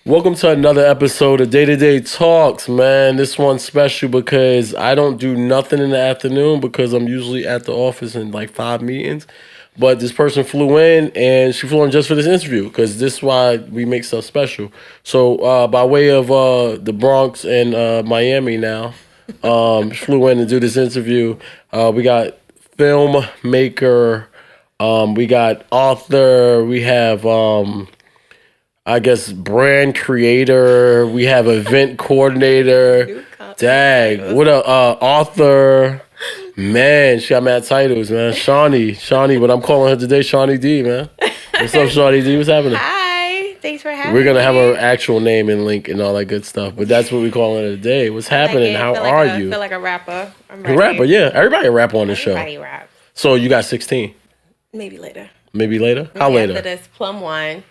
Welcome to another episode of Day to Day Talks, man. This one's special because I don't do nothing in the afternoon because I'm usually at the office in like 5 meetings. But this person flew in, and she flew in just for this interview because this is why we make stuff special. So by way of the Bronx and Miami now, flew in to do this interview. We got filmmaker, we got author, we have I guess brand creator, we have event coordinator. Dang, what a author. Man, she got mad titles, man. Shaunty, what I'm calling her today, Shaunty D, man. What's up, Shaunty D? What's happening? Hi, thanks for having me. We're going to have her actual name and link and all that good stuff, but that's what we calling her today. What's happening? How are you? I feel like a rapper. I'm ready. A rapper, yeah. Everybody a rapper on this show. Everybody rap. So you got 16? Maybe later. Maybe later? How later? After this Plum Wine.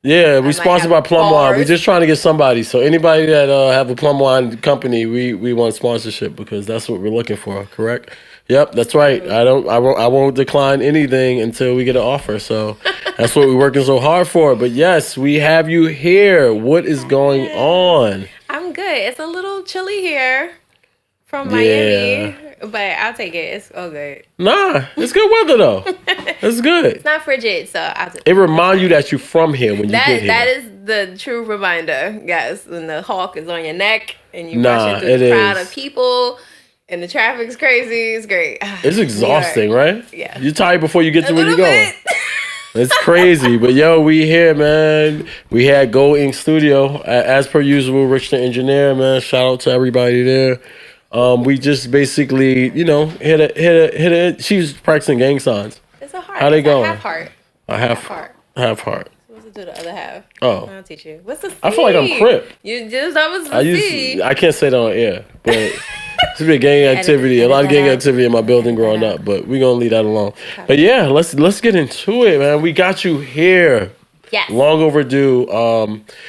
Yeah, we sponsored by Plum Wine. We're just trying to get somebody. So anybody that have a Plum Wine company, we want sponsorship because that's what we're looking for, correct? Yep, that's right. I won't decline anything until we get an offer. So that's what we're working so hard for. But yes, we have you here. What is going on? I'm good. It's a little chilly here from Miami, but I'll take it. It's all good. Nah, it's good weather though. It's good. It's not frigid, so I'll take it. It reminds you that you're from here when you get here. That is the true reminder, guys. When the hawk is on your neck and you're rushing through the crowd of people. And the traffic's crazy. It's great. It's exhausting, right? Yeah. You're tired before you get to where you're going. It's crazy. But, yo, we here, man. We had Gold Ink Studio. As per usual, Rich the Engineer, man. Shout out to everybody there. We just basically, hit it. She's practicing gang signs. It's a heart. How they going? A half heart. A half heart. Half heart. Supposed to do the other half. Oh. I'll teach you. What's the C? I feel like I'm Crip. That was the C. I can't say that on air, but... It's been gang activity, a lot of gang activity in my building growing up, but we're going to leave that alone. But yeah, let's get into it, man. We got you here. Yes. Long overdue.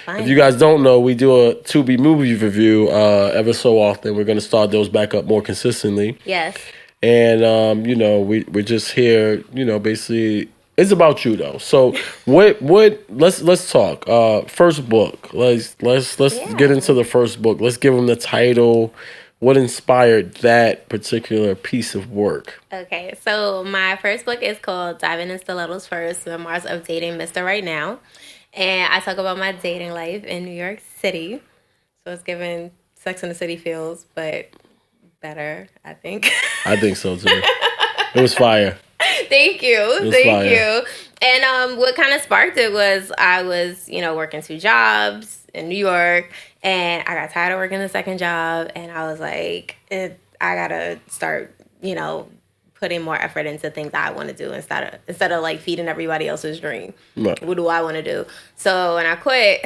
If you guys don't know, we do a Tubi movie review ever so often. We're going to start those back up more consistently. Yes. And, we're just here, basically... It's about you though. So let's talk. First book. Let's get into the first book. Let's give them the title. What inspired that particular piece of work? Okay, so my first book is called Diving in Stilettos First, Memoirs of Dating Mr. Right Now. And I talk about my dating life in New York City. So it's giving Sex and the City feels, but better, I think. I think so too. It was fire. Thank you. Thank you. And what kind of sparked it was I was, working 2 jobs in New York, and I got tired of working the second job, and I was like, I gotta start, putting more effort into things I want to do instead of like feeding everybody else's dream. Right. What do I want to do? So when I quit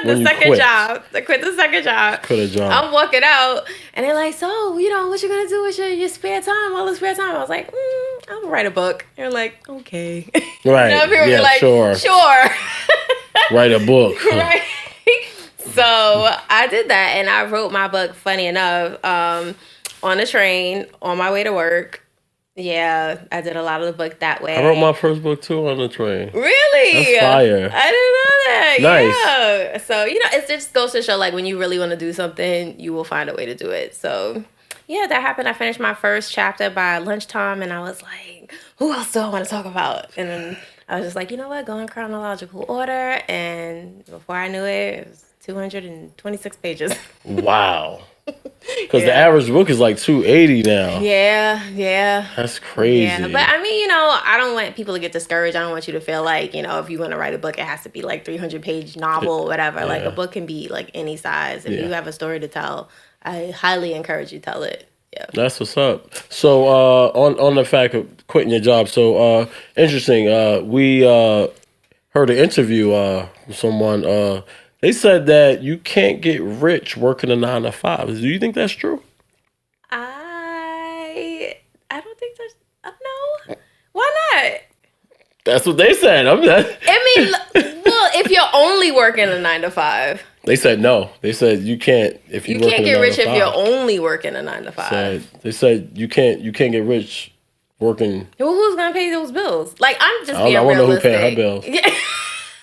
the second job, Quit a job. I'm walking out, and they're like, so, what you gonna do with your spare time, all the spare time? I was like, I'm gonna write a book. They're like, okay. Right. People were like, sure. Write a book. Right. So I did that, and I wrote my book, funny enough, on the train on my way to work. Yeah, I did a lot of the book that way. I wrote my first book too on the train. Really? That's fire. I didn't know that. Nice. Yeah. So, it just goes to show, like, when you really want to do something, you will find a way to do it. So, yeah, that happened. I finished my first chapter by lunchtime, and I was like, who else do I want to talk about? And then I was just like, you know what? Go in chronological order. And before I knew it, it was 226 pages. Wow. Because the average book is like 280 now. Yeah. That's crazy. Yeah, but I mean, I don't want people to get discouraged. I don't want you to feel like, if you want to write a book, it has to be like 300-page novel or whatever. Yeah. Like, a book can be like any size. If you have a story to tell, I highly encourage you to tell it. Yeah. That's what's up. So on the fact of quitting your job, so interesting. We heard an interview from someone. They said that you can't get rich working a 9-to-5. Do you think that's true? I don't think that's... No. Why not? That's what they said. Well, if you're only working a 9-to-5. They said no. They said you can't if you can't get rich if you're only working a 9-to-5. They said you can't get rich working. Well, who's gonna pay those bills? Like, I'm just being realistic. I want to know who paying her bills.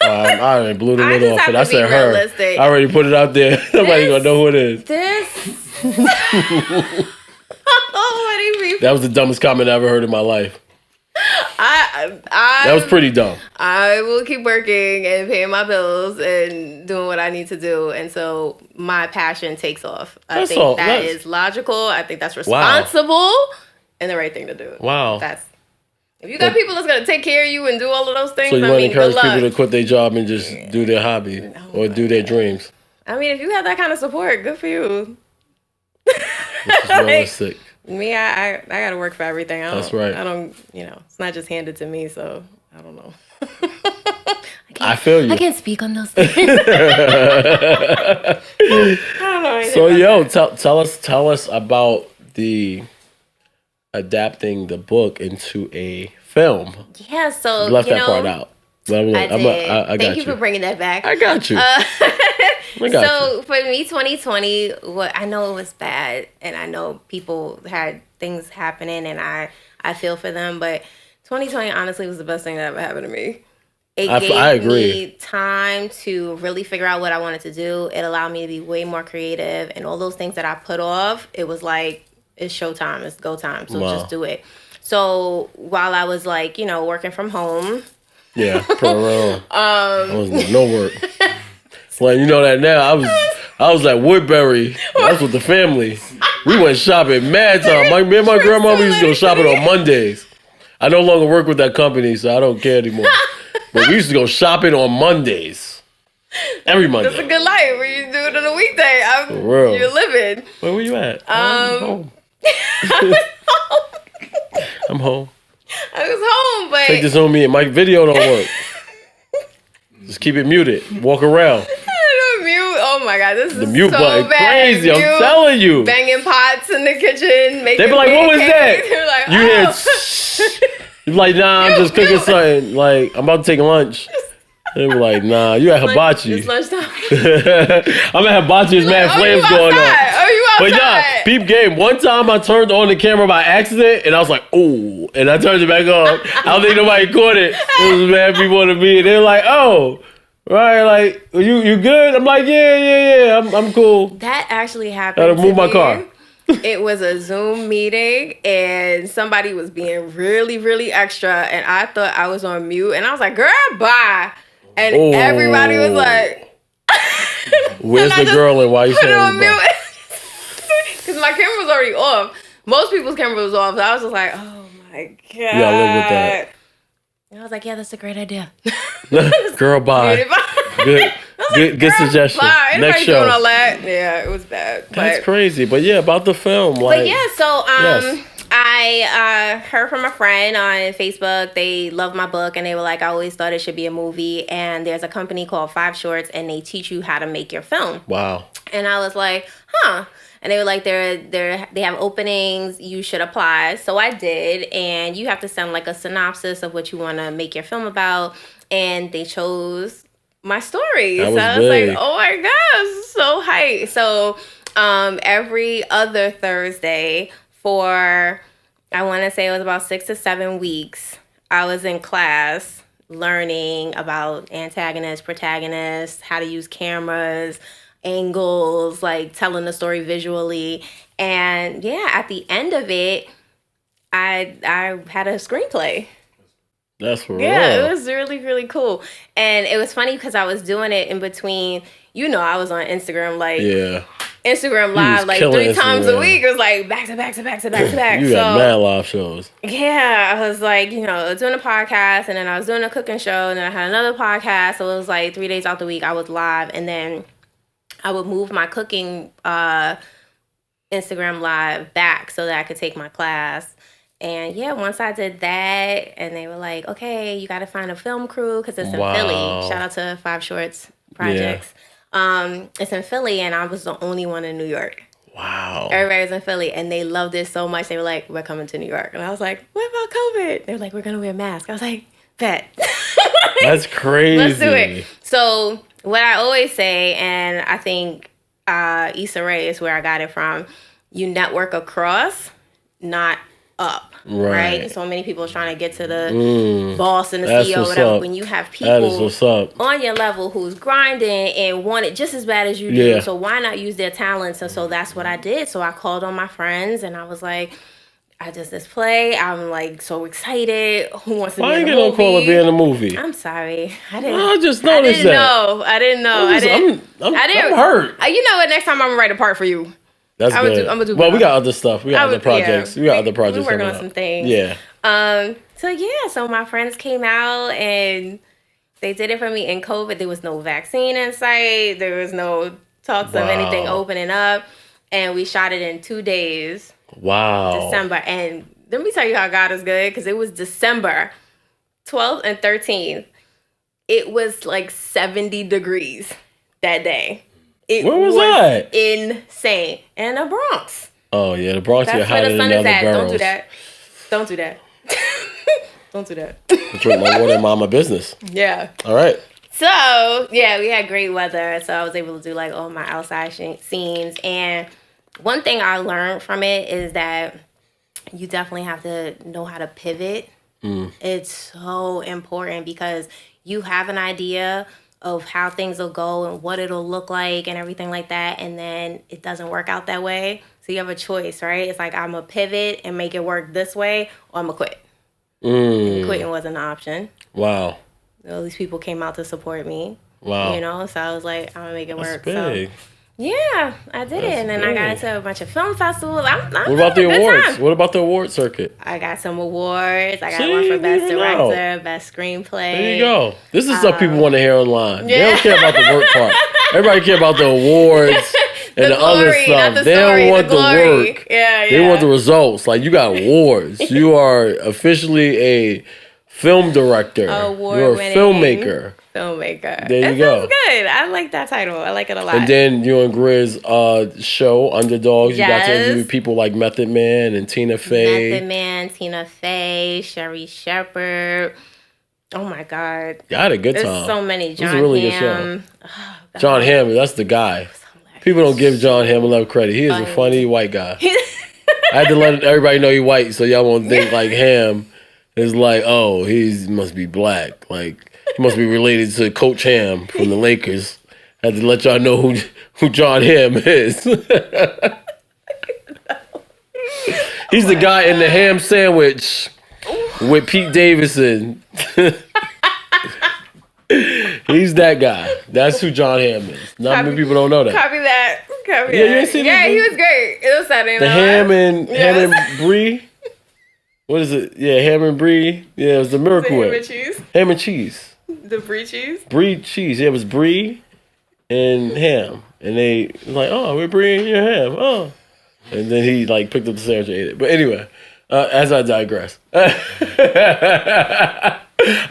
I already blew the I lid just off have it. to I be said her. realistic. I already put it out there. Nobody gonna know who it is. What do you mean? That was the dumbest comment I ever heard in my life. That was pretty dumb. I will keep working and paying my bills and doing what I need to do until my passion takes off. I think that is logical. I think that's responsible and the right thing to do. Wow. If you got people that's going to take care of you and do all of those things, so you want to encourage people to quit their job and just do their hobby or do their dreams. I mean, if you have that kind of support, good for you. This is realistic. Me, I got to work for everything. That's right. I don't, it's not just handed to me, so I don't know. I feel you. I can't speak on those things. I don't know. So, tell us about the adapting the book into a film. Yeah, so you left that part out. I got Thank you for bringing that back. I got you. So for me, 2020, I know it was bad, and I know people had things happening, and I feel for them. But 2020 honestly was the best thing that ever happened to me. It gave me time to really figure out what I wanted to do. It allowed me to be way more creative, and all those things that I put off, it was like, it's showtime, it's go time, so just do it. So while I was working from home. Yeah, for real. I was no work. Well, you know that now. I was at Woodbury. I was with the family. We went shopping mad time. Me and my grandma, we used to go shopping on Mondays. I no longer work with that company, so I don't care anymore. But we used to go shopping on Mondays. Every Monday. That's a good life when you do it on a weekday. For real. You're living. Where were you at? I'm home. I'm home. I was home, but... Take this on me and my video don't work. Just keep it muted. Walk around. Mute. Oh my God, this is the mute so button bad. Crazy. I'm telling you. Banging pots in the kitchen. They be like, "What was that?" They're like, "You hear?" You're like, "Nah, I'm just cooking something. Like, I'm about to take lunch." They were like, "Nah, you at hibachi." It's lunchtime. I'm at hibachi. There's mad flames going on. Oh, you outside? But yeah, peep game. One time I turned on the camera by accident, and I was like, "Oh," and I turned it back on. I don't think nobody caught it. It was mad people on me. They're like, "Oh." Right, like, you good? I'm like, yeah, I'm cool. That actually happened. I gotta move my car. It was a Zoom meeting, and somebody was being really, really extra, and I thought I was on mute, and I was like, "Girl, bye," and everybody was like, "Where's the girl, and why you saying on mute?" Because my camera was already off. Most people's camera was off, so I was just like, "Oh my God." You gotta live with that. And I was like, "Yeah, that's a great idea." Girl, bye. Good suggestion. Bye. Next show. Doing all that. Yeah, it was bad. That's crazy. But yeah, about the film. But yeah, so I heard from a friend on Facebook. They loved my book, and they were like, "I always thought it should be a movie." And there's a company called 5 Shorts, and they teach you how to make your film. Wow. And I was like, huh. And they were like, they have openings, you should apply. So I did, and you have to send like a synopsis of what you want to make your film about. And they chose my story. So I was like, oh my gosh, so hype. So every other Thursday for, I want to say it was about 6 to 7 weeks, I was in class learning about antagonists, protagonists, how to use cameras, angles, like telling the story visually. And yeah, at the end of it, I had a screenplay. That's real. Yeah, it was really, really cool. And it was funny because I was doing it in between, I was on Instagram, Instagram Live, like 3 times a week. It was like back to back to back to back to back. You got mad live shows. Yeah, I was like, doing a podcast, and then I was doing a cooking show, and then I had another podcast. So it was like 3 days out the week I was live, and then I would move my cooking Instagram Live back so that I could take my class. And yeah, once I did that, and they were like, okay, you got to find a film crew because it's in Philly. Shout out to 5 Shorts Projects. Yeah. It's in Philly, and I was the only one in New York. Wow. Everybody was in Philly, and they loved it so much. They were like, we're coming to New York. And I was like, what about COVID? They were like, we're going to wear masks. I was like, bet. That's crazy. Let's do it. So what I always say, and I think Issa Rae is where I got it from, you network across, not up. Right. So many people trying to get to the boss and the That's CEO, what's whatever. up. When you have That is what's people up. on your level who's grinding and want it just as bad as you do. Yeah. So why not use their talents? And so that's what I did. So I called on my friends and I was like, I just this play. I'm like so excited. Who wants to be in the movie? Why ain't gonna call it be in the movie? I'm sorry. I didn't. I just noticed that. I didn't know. I'm hurt. You know what? Next time I'm gonna write a part for you. That's good. I'm gonna do. Well, we got other stuff. We got other projects. Yeah. We got other projects. We're working on some things. Yeah. So my friends came out and they did it for me in COVID. There was no vaccine in sight. There was no talks of anything opening up, and we shot it in 2 days. Wow. December. And let me tell you how God is good, because it was December 12th and 13th. It was like 70 degrees that day. Where was that? Insane. In the Bronx. Oh, yeah. The Bronx get hotter than other boroughs. Don't do that. Don't do that. Don't do that. I drink my water and mind my business. Yeah. All right. So, yeah, we had great weather. So I was able to do like all my outside scenes. And one thing I learned from it is that you definitely have to know how to pivot. It's so important because you have an idea of how things will go and what it'll look like and everything like that. And then it doesn't work out that way. So you have a choice, right? It's like, I'm going to pivot and make it work this way, or I'm going to quit. And quitting wasn't an option. Wow. All these people came out to support me. Wow. You know, so I was like, I'm going to make it work. Big. So, yeah, I did it. And then I got into a bunch of film festivals. I'm what about the awards? Time. What about the award circuit? I got some awards. I got one for Best Director, Best Screenplay. There you go. This is stuff people want to hear online. Yeah. They don't care about the work part. Everybody care about the awards and the other stuff. They don't want the work. Yeah. They want the results. Like, you got awards. You are officially a film director. You're a filmmaker. There you go. Sounds good. I like that title. I like it a lot. And then you and Grizz show Underdogs. You got to interview people like Method Man and Tina Fey. Method Man, Tina Fey, Sherry Shepherd. Oh my God. You had a good time. There's so many. John It was a really Hamm. good show. John Hamm, that's the guy. People don't give John Hamm enough credit. He is a funny white guy. I had to let everybody know he's white so y'all won't think like Hamm is like, oh, he must be black. Like, he must be related to Coach Hamm from the Lakers. I had to let y'all know who John Hamm is. He's the guy in the ham sandwich with Pete Davidson. He's that guy. That's who John Hamm is. Not many people don't know that. Copy that. You ain't seen yeah, he was great. It was Saturday Night Live. Ham and Brie. What is it? Yeah, ham and brie. Yeah, it was the Miracle Whip. Ham and cheese. Ham and cheese. The brie cheese. Brie cheese. Yeah, it was brie and ham, and they like, oh, we're brie and your ham. Oh, and then he like picked up the sandwich and ate it. But anyway, as I digress. I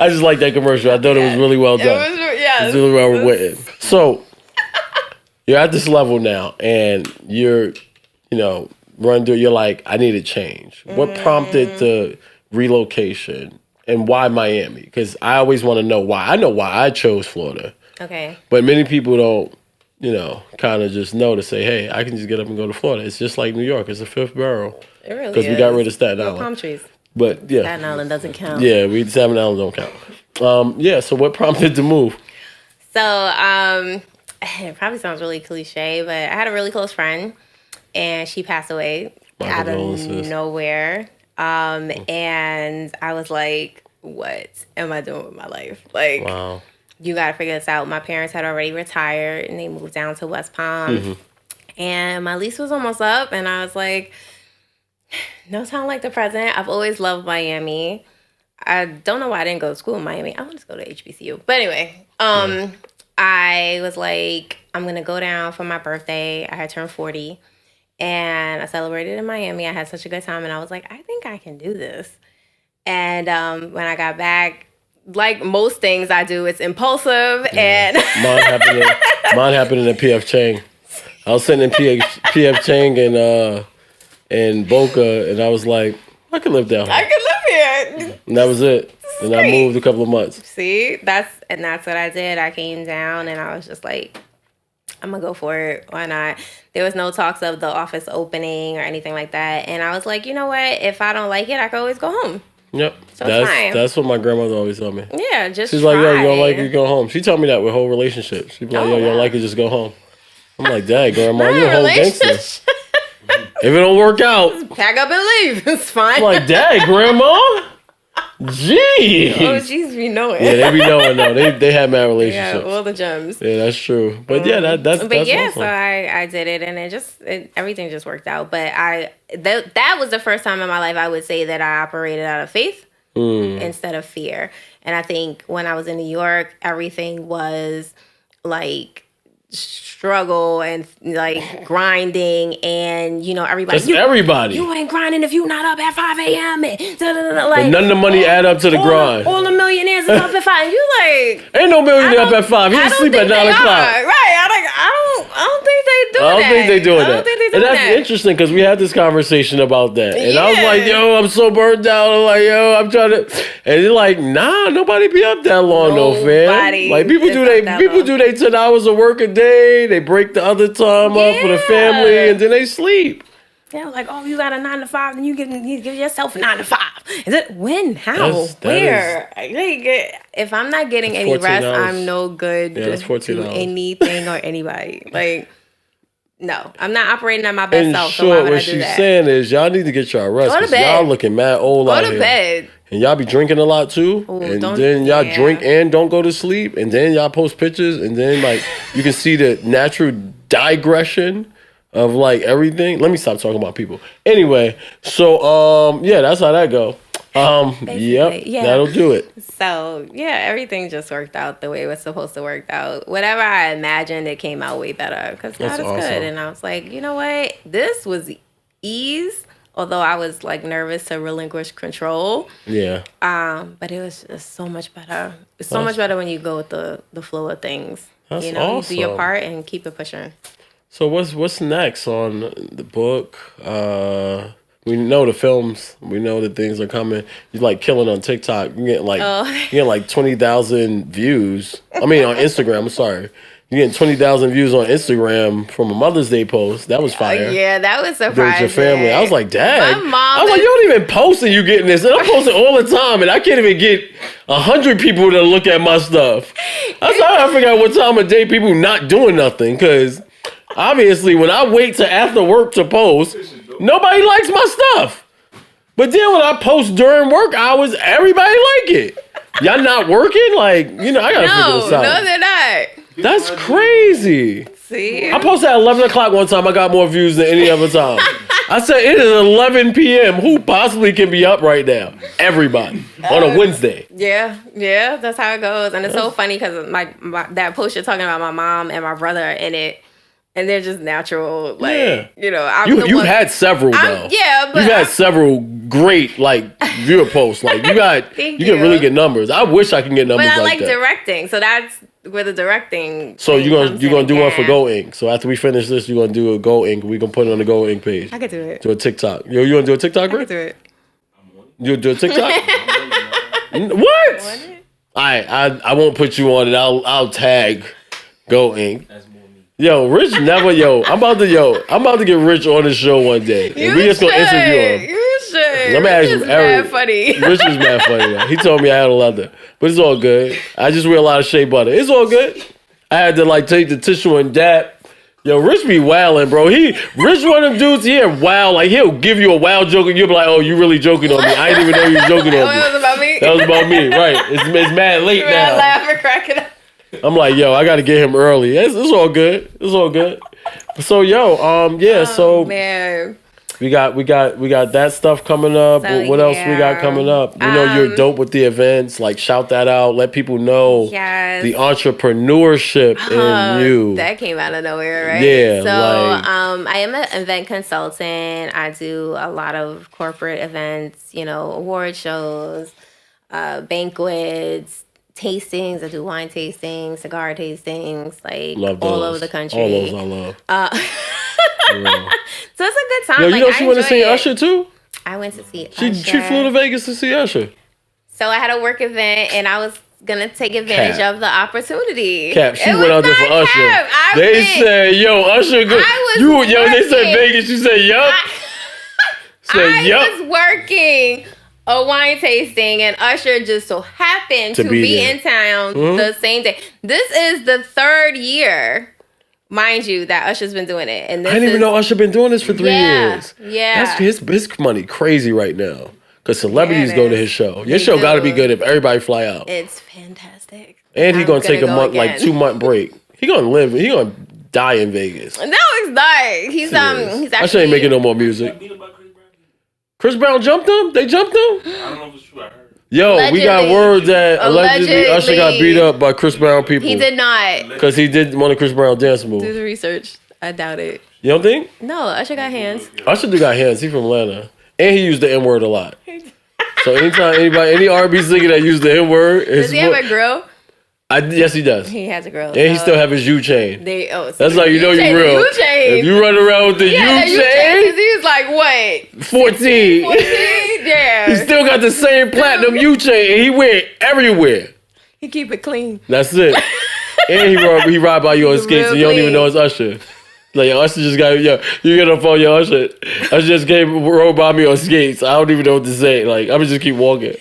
just like that commercial. I thought it was really well done. It was really well written. So you're at this level now, and you're, you're like, I need a change. What prompted the relocation, and why Miami? Because I always want to know why. I know why I chose Florida. Okay. But many people don't, kind of just know to say, hey, I can just get up and go to Florida. It's just like New York. It's a fifth borough. It really is. Because we got rid of Staten Island. Palm trees. But yeah. Staten Island doesn't count. Yeah, Staten Island don't count. So what prompted the move? So, it probably sounds really cliche, but I had a really close friend, and she passed away out of nowhere. And I was like, what am I doing with my life? Like, wow. You got to figure this out. My parents had already retired, and they moved down to West Palm. Mm-hmm. And my lease was almost up, and I was like, no time like the present. I've always loved Miami. I don't know why I didn't go to school in Miami. I want to go to HBCU. But anyway, I was like, I'm going to go down for my birthday. I had turned 40, and I celebrated in Miami. I had such a good time, and I was like, I think I can do this. And when I got back, like most things I do, it's impulsive. And Mine happened in the PF Chang. I was sitting in PF Chang and Boca, and I was like, I could live down here. I could live here. And that was it. And I moved a couple of months. See, that's what I did. I came down, and I was just like, I'm gonna go for it. Why not? There was no talks of the office opening or anything like that. And I was like, you know what? If I don't like it, I can always go home. Yep. So that's what my grandmother always told me. Yeah, just She's like, yo, you don't like it, go home. She told me that with whole relationships. She'd be like, yo, you don't like it, just go home. I'm like, dang, grandma, you're a whole gangster. If it don't work out, just pack up and leave. It's fine. I'm like, dang, grandma. Jeez. Oh, jeez, we know it. Yeah, they be knowing though. They have mad relationships. Yeah, all the gems. Yeah, that's true. But yeah, that's yeah, awesome. So I did it, and everything just worked out. But that was the first time in my life I would say that I operated out of faith instead of fear. And I think when I was in New York, everything was like struggle and like grinding, and everybody. Everybody. You ain't grinding if you not up at 5 a.m. Like, and none of the money add up to the grind. All the millionaires is up at 5. You like ain't no millionaire up at 5. He asleep at 9 o'clock. Right. I don't think they do that. I don't think they doing that. I don't think they doing and that's interesting because we had this conversation about that. And I was like, yo, I'm so burnt out. I'm like, yo, I'm trying to. And you're like, nah, nobody be up that long, though, fam. Like people do they 10 hours of work a day. They break the other time up for the family, and then they sleep. Yeah, like, oh, you got a 9 to 5, then you give yourself a 9 to 5. Is it when? How? Where? If I'm not getting any rest, hours. I'm no good to anything or anybody. Like, no, I'm not operating at my best self. So why would I do that? What she's saying is, y'all need to get y'all rest. Go to bed. Y'all looking mad old out here. Go to bed. And y'all be drinking a lot too. Ooh, and then y'all drink and don't go to sleep. And then y'all post pictures. And then like you can see the natural digression of like everything. Let me stop talking about people. Anyway, so that's how that go. Yep, that'll do it. So yeah, everything just worked out the way it was supposed to work out. Whatever I imagined, it came out way better because God is good. And I was like, you know what? This was ease. Although I was like nervous to relinquish control. Yeah. But it was just so much better. It's so much better when you go with the flow of things. That's awesome. You do your part and keep it pushing. So what's next on the book? We know the films. We know that things are coming. You're like killing on TikTok. You get like 20,000 views. I mean on Instagram. I'm sorry. You getting 20,000 views on Instagram from a Mother's Day post. That was fire. Yeah, that was surprising. With your family. I was like, Dad. My mom I was like, you don't even post and you getting this. And I'm posting all the time. And I can't even get 100 people to look at my stuff. I was I figure out what time of day people not doing nothing. Because obviously when I wait till after work to post, nobody likes my stuff. But then when I post during work hours, everybody like it. Y'all not working? Like, I got to figure this out. No, they're not. That's crazy. See? I posted at 11 o'clock one time. I got more views than any other time. I said, it is 11 p.m. Who possibly can be up right now? Everybody. On a Wednesday. Yeah, that's how it goes. And it's so funny because that post you're talking about my mom and my brother in it. And they're just natural, like, You've had several, though. Yeah, but you've had several great, like, viewer posts. Like, you can really get numbers. I wish I can get numbers like that. But I like directing, so that's where the directing. So you're gonna do one for Go Inc. So after we finish this, you're gonna do a Go Inc. We're gonna put it on the Go Inc. page. I could do it. Do a TikTok. You wanna do a TikTok, Rick? I could do it. You do a TikTok? What? I won't put you on it. I'll tag Go Inc. Yo, Rich never, I'm about to get Rich on the show one day. And we just gonna interview him. You should. Let me ask him. Rich is mad funny. Rich is mad funny, man. He told me I had a leather. But it's all good. I just wear a lot of shea butter. It's all good. I had to like take the tissue and dab. Yo, Rich be wilding, bro. Rich one of them dudes here, wow. Like he'll give you a wild joke and you'll be like, oh, you really joking on me. I didn't even know you was joking on me. It was about me? That was about me, right. It's mad late now. Laughing, cracking up. I'm like, yo, I got to get him early. It's all good. It's all good. So, so man. we got that stuff coming up. So, what else we got coming up? We know you're dope with the events. Like, shout that out. Let people know the entrepreneurship in you. That came out of nowhere, right? Yeah. So, I am an event consultant. I do a lot of corporate events, award shows, banquets, tastings. I do wine tastings, cigar tastings, like all over the country. All those I love. So it's a good time. Yo, she went to see Usher too? I went to see Usher. She flew to Vegas to see Usher. So I had a work event and I was gonna take advantage of the opportunity. Cap, she went out there for Usher. They said, "Yo, Usher, good." They said Vegas. You said, "Yup." I was working a wine tasting, and Usher just so happened to be in town the same day. This is the 3rd year, mind you, that Usher's been doing it. And I didn't even know Usher been doing this for 3 years. Yeah, that's his money crazy right now. Because celebrities go to his show. Your show got to be good if everybody fly out. It's fantastic. And he's going to take a month, like 2-month break. He going to die in Vegas. No, he's not. He's actually... Usher ain't making no more music. Chris Brown jumped him? They jumped him? I don't know if it's true. I heard. Yo, allegedly, we got word that allegedly Usher got beat up by Chris Brown people. He did not. Because he did one of Chris Brown dance moves. Do the research. I doubt it. You don't think? No, Usher got hands. Usher do got hands. He from Atlanta. And he used the N-word a lot. So anytime any R&B singer that used the N-word... Does he have a grill? Yes, he does. He has a grill. And he still have his U chain. That's like, you know you real. U-chain. If you run around with the U-chain... He was like, what? 14. 14? Yeah. He still got the same platinum U-chain, and he wear it everywhere. He keep it clean. That's it. And he ride by you on skates, and you don't even know it's Usher. Like, Usher just got, you get up on your Usher. Usher just rode by me on skates. I don't even know what to say. Like, I'm just keep walking.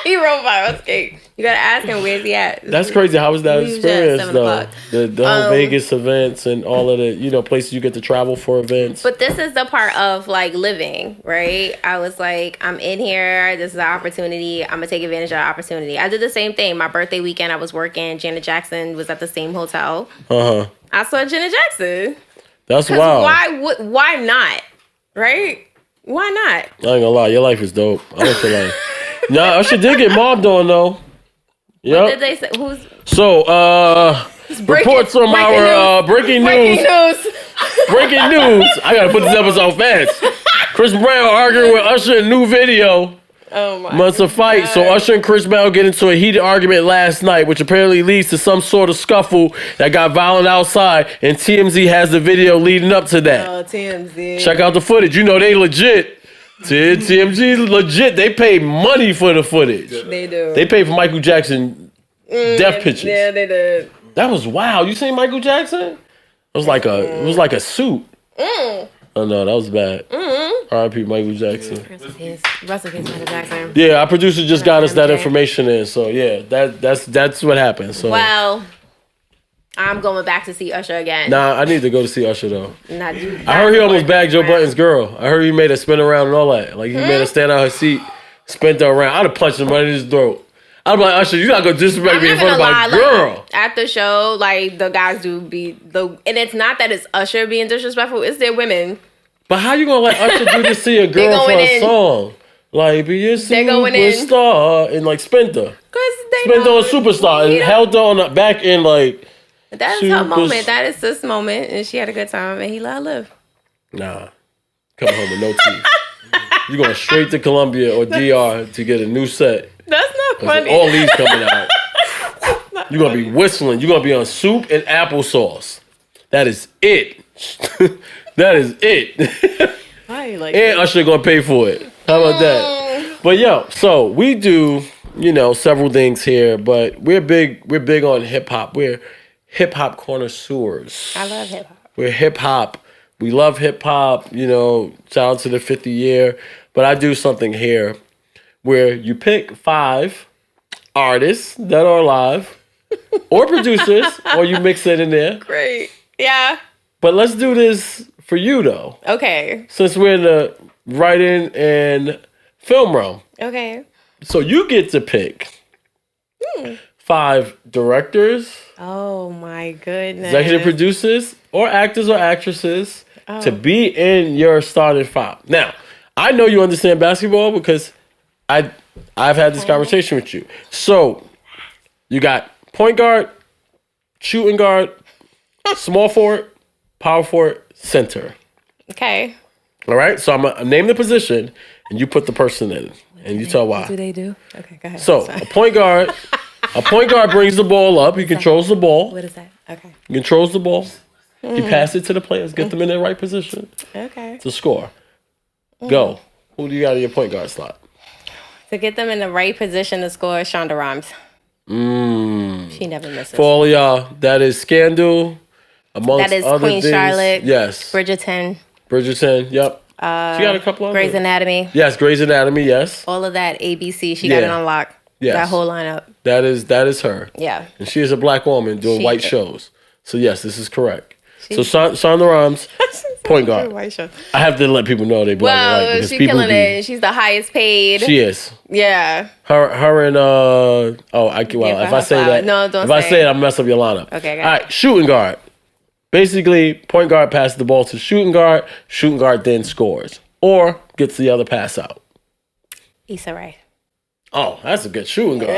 He rode by on skates. You gotta ask him, where's he at? That's crazy. How was that experience, though? The whole Vegas events and all of the, places you get to travel for events. But this is the part of, like, living, right? I was like, I'm in here. This is an opportunity. I'm gonna take advantage of the opportunity. I did the same thing. My birthday weekend, I was working. Janet Jackson was at the same hotel. I saw Janet Jackson. That's wild. Why not? Right? Why not? I ain't gonna lie, your life is dope. I don't feel like. Nah, Usher did get mobbed on though. Yep. What did they say? Reports from our breaking news. Breaking news. I gotta put this episode fast. Chris Brown arguing with Usher in new video. Oh my Months of fight. God. So Usher and Chris Brown get into a heated argument last night, which apparently leads to some sort of scuffle that got violent outside. And TMZ has the video leading up to that. Oh, TMZ. Check out the footage. You know they legit. TMZ legit. They pay money for the footage. They do. They paid for Michael Jackson death pictures. Yeah, they did. That was wild. You seen Michael Jackson? It was like a suit. Oh no, that was bad. R.I.P. Michael Jackson. Rest in peace, Michael Jackson. Yeah, our producer just got us that information in. So yeah, that's what happened. So well, I'm going back to see Usher again. Nah, I need to go to see Usher though. I heard he almost bagged Joe Budden's girl. I heard he made her spin around and all that. Like he made her stand out her seat, spin her around. I'd have punched him right in his throat. I'd be like, Usher, you not gonna disrespect me in front of my girl. Like, at the show, like the guys do and it's not that it's Usher being disrespectful, it's their women. But how you gonna let Usher do this to your girl for a song? Like, be your superstar and like spent her. Spent her on Superstar and held her on the back end like. That's her moment. That is sis moment, and she had a good time, and he let her live. Nah, come home with no teeth. You going straight to Colombia or DR to get a new set. That's not funny. All these coming out. You're gonna be whistling. You're gonna be on soup and applesauce. That is it. That is it. I like and Usher gonna pay for it. How about that? But so we do, several things here, but we're big on hip hop. We're hip hop connoisseurs. I love hip hop. We're hip hop. We love hip hop, shout out to the 50 year. But I do something here where you pick 5 artists that are alive or producers, or you mix it in there. Great. Yeah. But let's do this for you, though. Okay. Since we're in the writing and film realm. Okay. So you get to pick 5 directors. Oh, my goodness. Executive producers or actors or actresses to be in your starting 5. Now, I know you understand basketball because I've had this conversation with you. So you got point guard, shooting guard, small forward, power forward, center. Okay. All right. So I'm gonna name the position, and you put the person in, and you tell why. What do they do? Okay, go ahead. So a point guard brings the ball up. He controls the ball. What is that? Okay. He controls the ball. He passes it to the players, get them in their right position. Okay. To score. Go. Who do you got in your point guard slot? To get them in the right position to score, Shonda Rhimes. She never misses. For all of y'all, that is Scandal. Amongst that is other Queen things. Charlotte. Yes. Bridgerton. Yep. She got a couple of Grey's Anatomy. Yes, Grey's Anatomy, yes. All of that ABC, she got it on lock. Yes. That whole lineup. That is her. Yeah. And she is a black woman doing white shows. So yes, this is correct. So Shonda Rhimes, point guard. I have to let people know they black and white. She's killing it. She's the highest paid. She is. Yeah. Her and if I say that, no, don't. If I say it, I'll mess up your lineup. Okay. All right, shooting guard. Basically, point guard passes the ball to shooting guard. Shooting guard then scores or gets the other pass out. Issa Rae. Oh, that's a good shooting guard.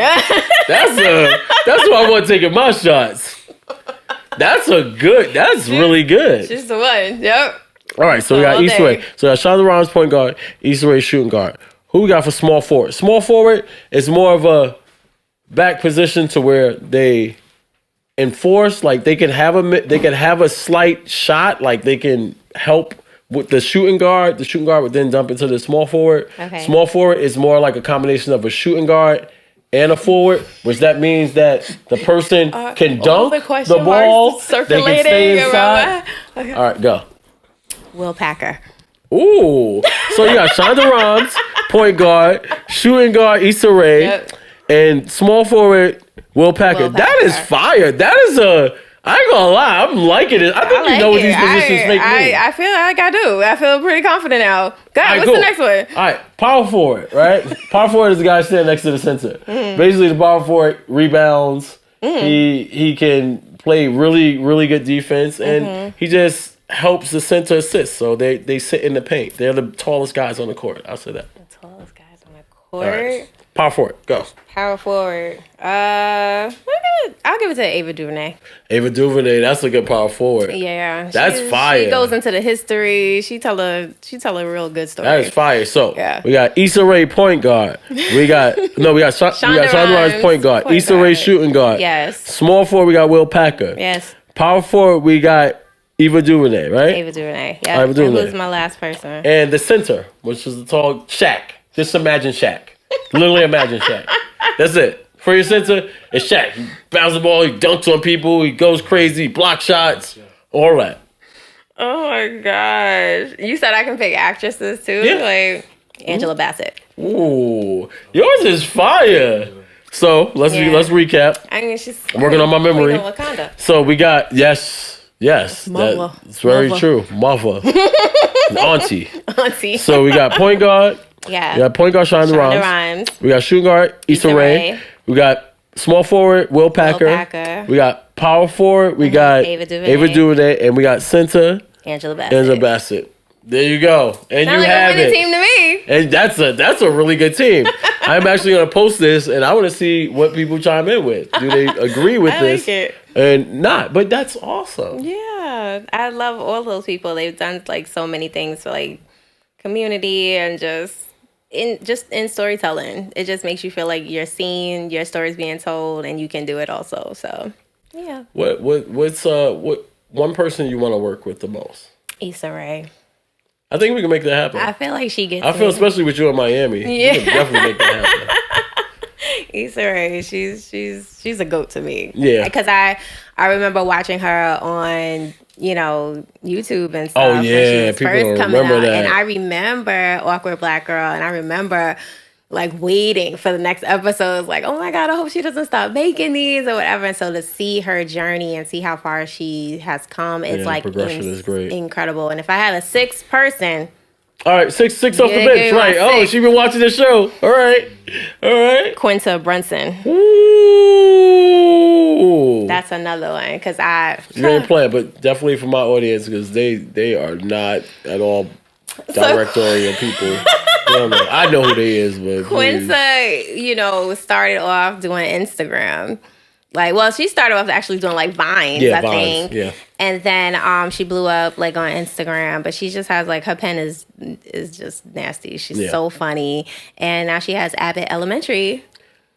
That's who I want taking my shots. That's really good. She's the one. Yep. All right, so we got Issa Rae. So we got Shonda Rhimes, point guard, Issa Rae, shooting guard. Who we got for small forward? Small forward is more of a back position to where they enforce, like they can have a slight shot, like they can help with the shooting guard. The shooting guard would then dump into the small forward. Okay. Small forward is more like a combination of a shooting guard and a forward, which that means that the person can dunk the ball, they can stay inside. Okay. All right, go. Will Packer. Ooh. So you got Shonda Rhimes, point guard, shooting guard, Issa Rae, and small forward, Will Packer. That is fire. That is I ain't gonna lie, I'm liking it. I think you know what these positions make me. I feel like I do. I feel pretty confident now. Go ahead, what's the next one? All right, power forward, right? Power forward is the guy standing next to the center. Mm-hmm. Basically, the power forward rebounds. Mm-hmm. He can play really, really good defense, and he just helps the center assist. So they sit in the paint. They're the tallest guys on the court. I'll say that. The tallest guys on the court. Right. Power forward, go. Power forward. I'll give it to Ava DuVernay. Ava DuVernay, that's a good power forward. Yeah, that's fire. She goes into the history. She tell a real good story. That is fire. So we got Issa Rae, point guard. We got Shonda Rhimes, point guard. Issa Rae, shooting guard. Yes. Small forward, we got Will Packer. Yes. Power forward, we got Ava DuVernay, right? Ava DuVernay. Yeah. Ava DuVernay. Who's my last person? And the center, which is the tall Shaq. Just imagine Shaq. Literally imagine Shaq. That's it. For your center, it's Shaq. He bounces the ball, he dunks on people, he goes crazy, block shots, all that. Oh my gosh. You said I can pick actresses too? Yeah. Like Angela Bassett. Ooh. Yours is fire. So let's recap. I mean, she's working on my memory. Wakanda. So we got yes. Mother. That's very true. Mother. Auntie. So we got point guard. Yeah. We got point guard Shonda Rhimes. We got shooting guard Issa Rae. We got small forward Will Packer. We got power forward. We got Ava DuVernay, and we got center Angela Bassett. There you go, and sound you have it. Team to me. And that's a really good team. I'm actually gonna post this, and I want to see what people chime in with. Do they agree with this? Like it. And not, but that's awesome. Yeah, I love all those people. They've done like so many things for like community and just in storytelling. It just makes you feel like you're seen, your story's being told, and you can do it also. So yeah. What's one person you want to work with the most? Issa Rae. I think we can make that happen. I feel like she gets. I feel especially with you in Miami. Yeah, we can definitely make that happen. Issa Rae, she's a goat to me. Yeah, because I remember watching her on YouTube and stuff. Oh when yeah, she was people first coming remember out. that. And I remember Awkward Black Girl, and I remember like waiting for the next episodes, like, oh my God, I hope she doesn't stop making these or whatever. And so to see her journey and see how far she has come, it's like progression is great. Incredible. And if I had a sixth person. All right, six off the bench, right? Oh, she been watching the show. All right. Quinta Brunson. Ooh. That's another one, because You ain't playing, but definitely for my audience, because they are not at all directorial people. I know who they is, but Quinta, started off doing Instagram. She started off actually doing like Vines, I think. Yeah. And then she blew up like on Instagram, but she just has like her pen is just nasty. She's so funny. And now she has Abbott Elementary.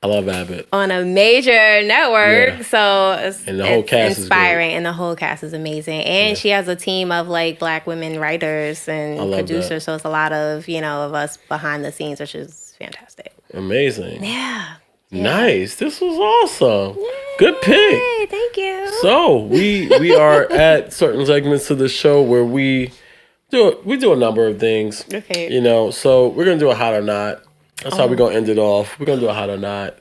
I love Abbott. On a major network. Yeah. So and the whole cast inspiring. Is and the whole cast is amazing. And she has a team of like Black women writers and producers. That. So it's a lot of, of us behind the scenes, which is fantastic. Amazing. Yeah. Nice. This was awesome. Yay. Good pick. Thank you. So we are at certain segments of the show where we do a number of things. Okay. You know, so we're gonna do a hot or not. That's how we're gonna end it off. We're gonna do a hot or not.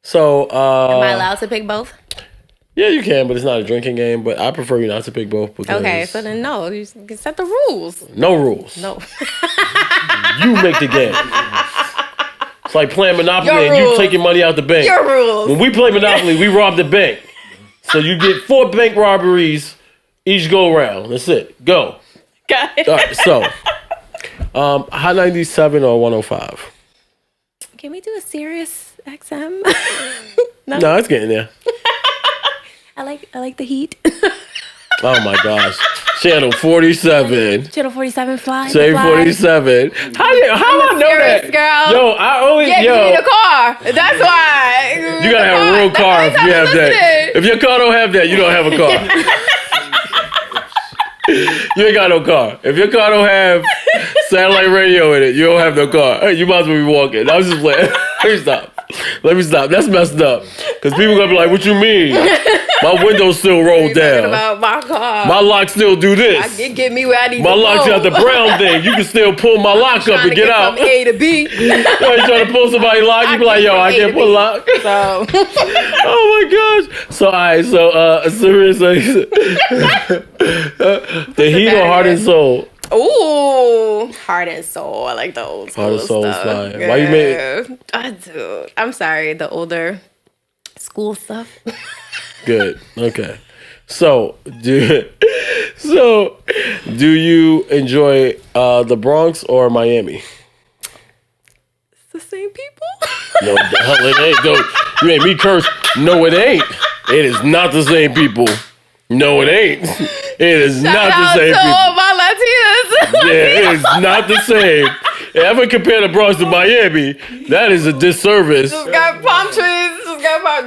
So am I allowed to pick both? Yeah, you can, but it's not a drinking game. But I prefer you not to pick both. Because okay, so then no, you can set the rules. No rules. No. You make the game. It's like playing Monopoly and you taking money out the bank. Your rules. When we play Monopoly, we rob the bank. So you get 4 bank robberies each go round. That's it. Go. Got it. All right, so Hot 97 or 105? Can we do a serious XM? No, it's getting there. I like the heat. Oh my gosh. Channel 47. Channel 47 fly. Channel 47. How I know serious that? Girl. Yo, I always you need a car. That's why. You gotta have a real car if you have that. If your car don't have that, you don't have a car. You ain't got no car. If your car don't have satellite radio in it, you don't have no car. Hey, you might as well be walking. I was just playing. Let me stop. That's messed up. Because people gonna be like, what you mean? My windows still roll down. About my car. My lock still do this. I can get me where I need my to go. My lock's got the brown thing. You can still pull my lock up and get out. From A to B. You trying to pull somebody's lock? You be like, yo, I can't pull a lock. So. Oh my gosh. So, all right. So, serious. The heat or heart and soul? Ooh, heart and soul. I like the old school heart and soul stuff. Is fine. Why you made? Dude, I'm sorry. The older school stuff. Good. Okay. So do you enjoy the Bronx or Miami? It's the same people. No, the hell it ain't. Don't you made me curse. No, it ain't. It is not the same people. No, it ain't. It is not the same people. All my Latinas. Yeah, it is not the same. Ever compare the Bronx to Miami, that is a disservice. Just got palm trees.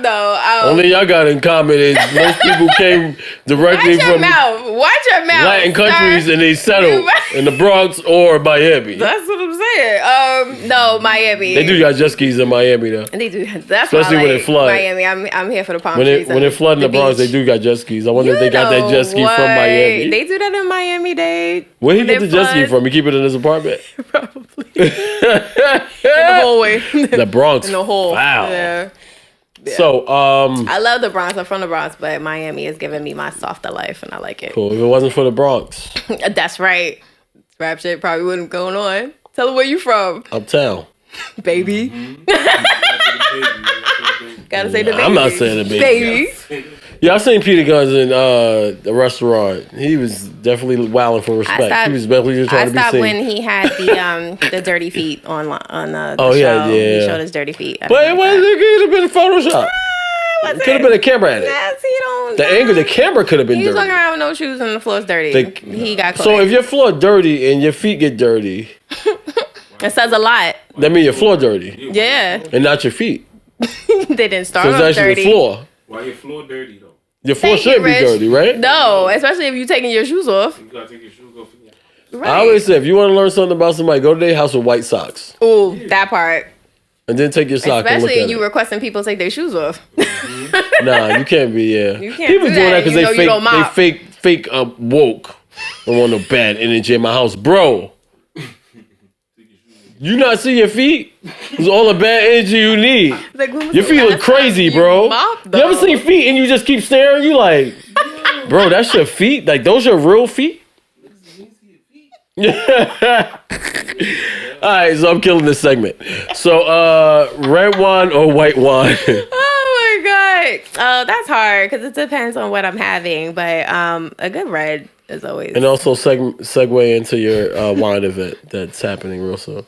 No. Only y'all got in common is most people came directly from Watch your mouth. Latin countries and they settled in the Bronx or Miami. That's what I'm saying. No, Miami. They do got jet skis in Miami though. They do. That's especially when it floods. Miami. I'm here for the palm trees. When it flood in the Bronx, they do got jet skis. I wonder if they got that jet ski from Miami. They do that in Miami. Where he get the jet ski from? He keep it in his apartment. Probably. In the hallway. The Bronx. In the hole. Wow. Yeah. So, I love the Bronx. I'm from the Bronx, but Miami is giving me my softer life, and I like it. Cool. If it wasn't for the Bronx. That's right. Rap shit probably wouldn't going on. Tell them where you from. Uptown. Baby. Gotta say the baby. I'm not saying the baby. Yeah, I seen Peter Guns in the restaurant. He was definitely wilding for respect. He was definitely just trying to be seen. I stopped when he had the dirty feet on the show. Yeah. He showed his dirty feet. But it could have been Photoshop. It could have been a camera at it. The camera could have been dirty. He was walking around with no shoes and the floor's dirty. He got caught. So if your floor dirty and your feet get dirty, it says a lot. That means your floor dirty. Yeah. And not your feet. They didn't start off dirty. So it's actually the floor. Why your floor dirty though? Your floor should be dirty, right? No, especially if you're taking your shoes off. You gotta take your shoes off. Right. I always say, if you want to learn something about somebody, go to their house with white socks. Ooh, that part. And then take your sock and look at it. Especially you requesting people take their shoes off. Nah, you can't be, You can't people do doing that because they fake woke. I want no bad energy in my house. Bro, you not see your feet? It's all the bad energy you need. Like, your feet look crazy, bro. You ever seen feet and you just keep staring? You like, bro, that's your feet? Like, those your real feet? Alright, so I'm killing this segment. So, red wine or white wine? Oh my god. That's hard because it depends on what I'm having. But a good red is always. And also segue into your wine event that's happening real soon.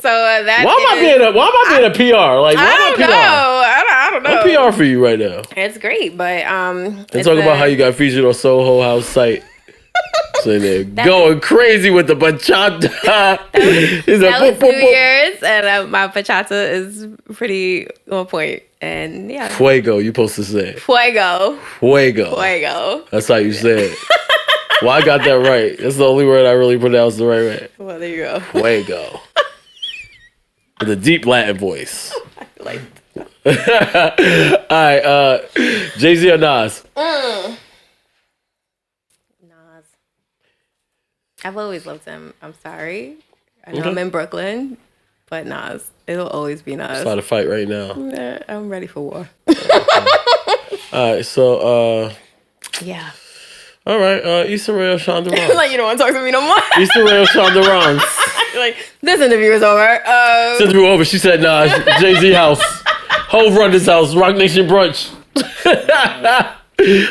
So that. Why am I being a PR? Like, why am I PR? I don't know. I'm PR for you right now. It's great, but And talk about how you got featured on Soho House site. So they're going crazy with the bachata. That was 2 years, and my bachata is pretty on point. And yeah. Fuego, you supposed to say. Fuego. That's how you say it. Well, I got that right. That's the only word I really pronounced the right way. Well, there you go. Fuego. With a deep Latin voice. Like, All right, Jay-Z or Nas? Nas. I've always loved him. I'm sorry. I know I'm in Brooklyn, but Nas. It'll always be Nas. Start a fight right now. I'm ready for war. All right, so Yeah. all right, Issa Rae or Shonda Rhimes? Like, you don't want to talk to me no more. Issa Rae or Shonda Rhimes? Like, this interview is over. Since we were over, she said, nah, Jay-Z house. Hove run this house. Rock Nation brunch.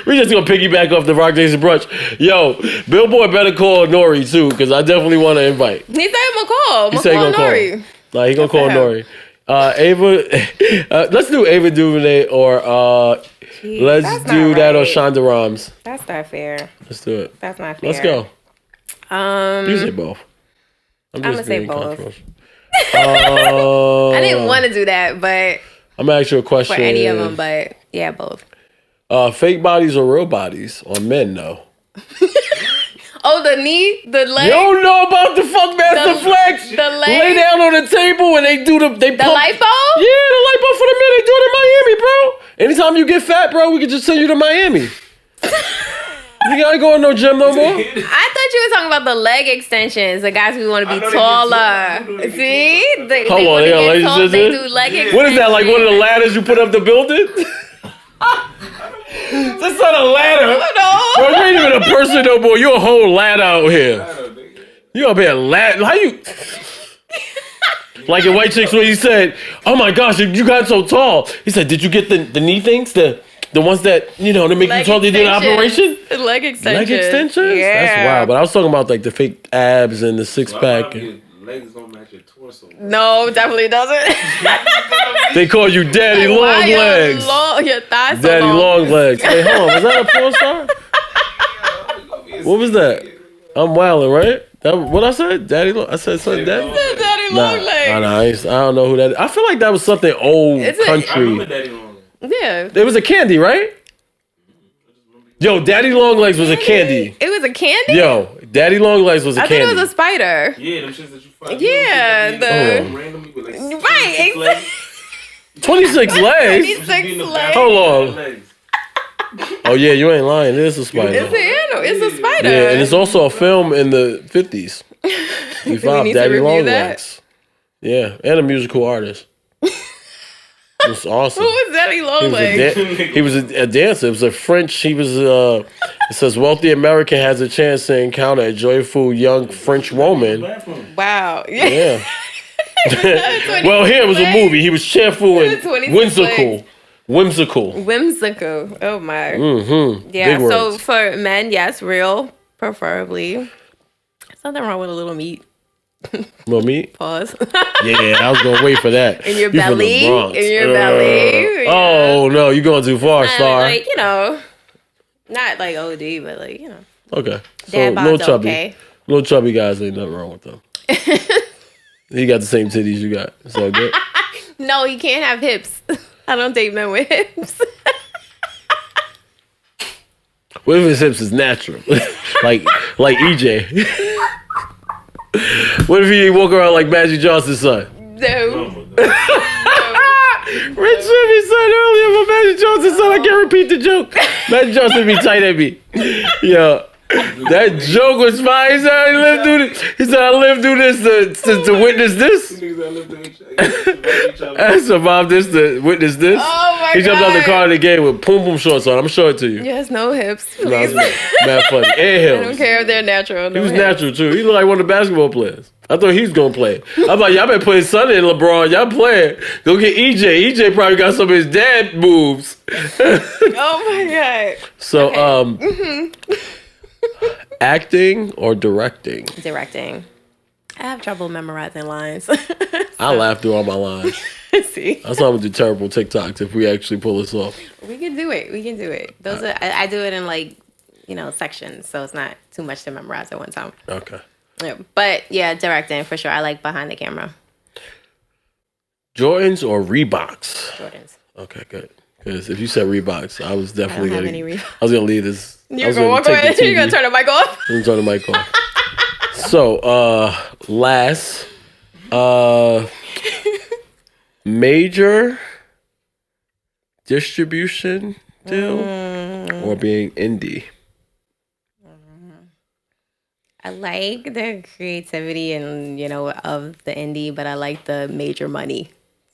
We just gonna piggyback off the Rock Nation brunch. Yo, Billboard better call Nori too, because I definitely want to invite. He said I'm gonna call. He said he gonna Nori. call. Like, he gonna call Nori. Ava, let's do Ava DuVernay or let's do that or Shonda Rhimes. That's not fair. Let's do it. That's not fair. Let's go. You say both. I'm gonna say both. I I didn't want to do that, but I'm gonna ask you a question. for any of them, but yeah, both. Fake bodies or real bodies on men, though. Oh, the knee, the leg. You don't know about the Funk Master Flex? The leg. Lay down on the table and they do the The lipo? Yeah, the lipo for the men. They do it in Miami, bro. Anytime you get fat, bro, we can just send you to Miami. You gotta go in no gym no more. I thought you were talking about the leg extensions. The guys who want to be taller. See? They Hold on, they got leg extensions? They do leg extensions. What is that, like one of the ladders you put up the building? That's not a ladder. No. Bro, you ain't even a person no more. You're a whole ladder out here. You up here ladder. How you... Like in White Chicks when he said, oh my gosh, you got so tall. He said, did you get the knee things? The ones that, you know, to make you tall, they did an operation? Leg extensions. Leg extensions? Yeah. That's wild. But I was talking about like the fake abs and the six pack. Your legs don't match your torso. No, definitely doesn't. They call you Daddy Long Legs. Your thighs so Daddy long. Long Legs. Hey, hold on. Was that a porn star? What was that? I'm wilding, right? That what I said? Daddy Long. I said something. Daddy. Daddy Long Legs. I don't know who that is. I feel like that was something old Is it? I country. remember Daddy Long. Yeah. It was a candy, right? Yo, Daddy Long Legs was a candy. It was a candy? Yo, Daddy Long Legs was a I candy. thought it was a spider. Yeah, them shits that you find. Yeah, randomly with like Right, 6 legs. 26 legs? 26 legs. Hold on. Oh yeah, you ain't lying. It is a spider. It's an animal. It's a spider. Yeah, and it's also a film in the 50s. Do we need to Daddy review Long that? Legs. Yeah, and a musical artist. It was awesome. Who was Daddy Long Legs? He was a dancer. It was a French. He was. It says wealthy American has a chance to encounter a joyful young French woman. Wow. Yeah. Well, here was a movie. He was cheerful and 26 whimsical. legs. Whimsical. Oh my. Mm-hmm. Yeah. Big So words. for men, yes, real, preferably. There's nothing wrong with a little meat. Little meat. Pause. Yeah, I was gonna wait for that. In your You from the belly. Bronx. In your belly. Yeah. Oh no, you going too far, Star. Like, you know, not like OD, but like, you know. Okay. So Dad little bod's chubby, okay. little chubby guys ain't nothing wrong with them. He got the same titties you got. Is that good? No, he can't have hips. I don't date men with hips. What if his hips is natural, like EJ? What if he walk around like Magic Johnson's son? No. Rich Jimmy said earlier about Magic Johnson's son. I can't repeat the joke. Magic Johnson be tight at me. Yeah. That joke was fine. He said, I lived through this to witness this. I survived this to witness this. Oh my He jumped out the God. car in the game with pum pum shorts on. I'm showing it to you. He has no hips, Nah, please. it's mad funny. And I don't hills. care if they're natural. He was natural too. He looked like one of the basketball players. I thought he was gonna play. I'm like, y'all been playing Sunday and LeBron. Y'all playing. Go get EJ. EJ probably got some of his dad moves. Oh my God. So, acting or directing? Directing. I have trouble memorizing lines. I laugh through all my lines. See, That's why I'm gonna do terrible TikToks if we actually pull this off. we can do it. We can do it. Those are I do it in like, you know, sections, so it's not too much to memorize at one time. Okay. Yeah. But yeah, directing for sure. I like behind the camera. Jordans or Reeboks? Jordans. Okay, good. Because if you said Reeboks, I was definitely have gonna. any Reeboks. I was gonna leave this. I You're was gonna walk take away. the You're gonna TV. turn the mic off. I'm gonna turn the mic off. So, last, major distribution deal or being indie? I like the creativity and, of the indie, but I like the major money.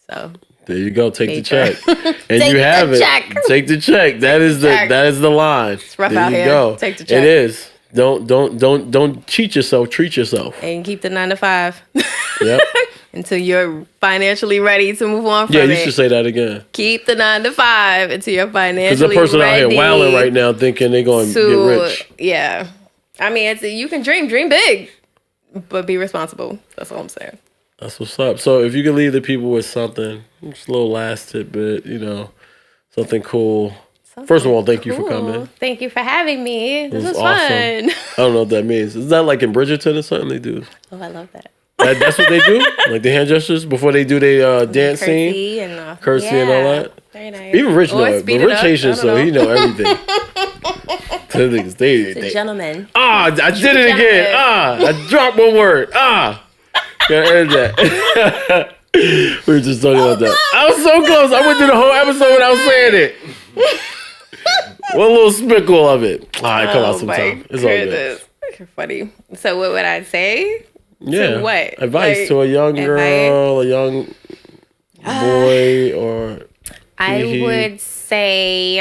So there you go. Take major. the check, and you have it. Check. Take the check. That is the line. It's rough there out you here. Go. Take the check. It is. Don't cheat yourself. Treat yourself. And keep the 9 to 5. Yep. Until you're financially ready to move on from it. Yeah, you should say that again. Keep the 9 to 5 until you're financially ready. Because the person out here wilding right now thinking they're going to get rich. Yeah. I mean, you can dream big, but be responsible. That's all I'm saying. That's what's up. So if you could leave the people with something, just a little last tidbit, something cool. First of all, thank you for coming. Thank you for having me. This was awesome. fun. I don't know what that means. Is that like in Bridgerton or something they do? Oh, I love that. That's what they do? Like the hand gestures before they do their dance scene? Curtsy and all that? Very nice. Even Rich know it. But Rich Haitian, so he know everything. It's a gentleman. I did it again. I dropped one word. Gotta edit that. We were just talking about that. I was so close. I went through the whole episode without saying it. One little spickle of it. All right, come out sometime. It's all good. You're funny. So what would I say? Yeah. So what? Advice to a young girl, a young boy, or I would say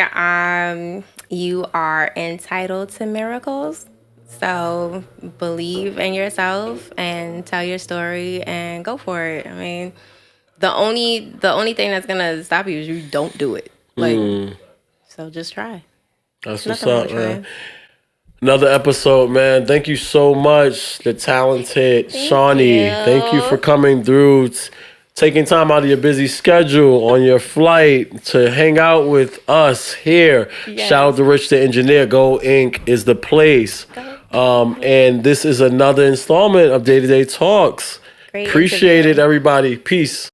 you are entitled to miracles. So believe in yourself and tell your story and go for it. I mean, the only thing that's gonna stop you is you don't do it. So just try. That's what's up, man. Another episode, man. Thank you so much, the talented Shaunty. Thank you for coming through, taking time out of your busy schedule on your flight to hang out with us here. Yes. Shout out to Rich the Engineer. Go Inc. is the place. And this is another installment of Day to Day Talks. Appreciate it, everybody. Peace.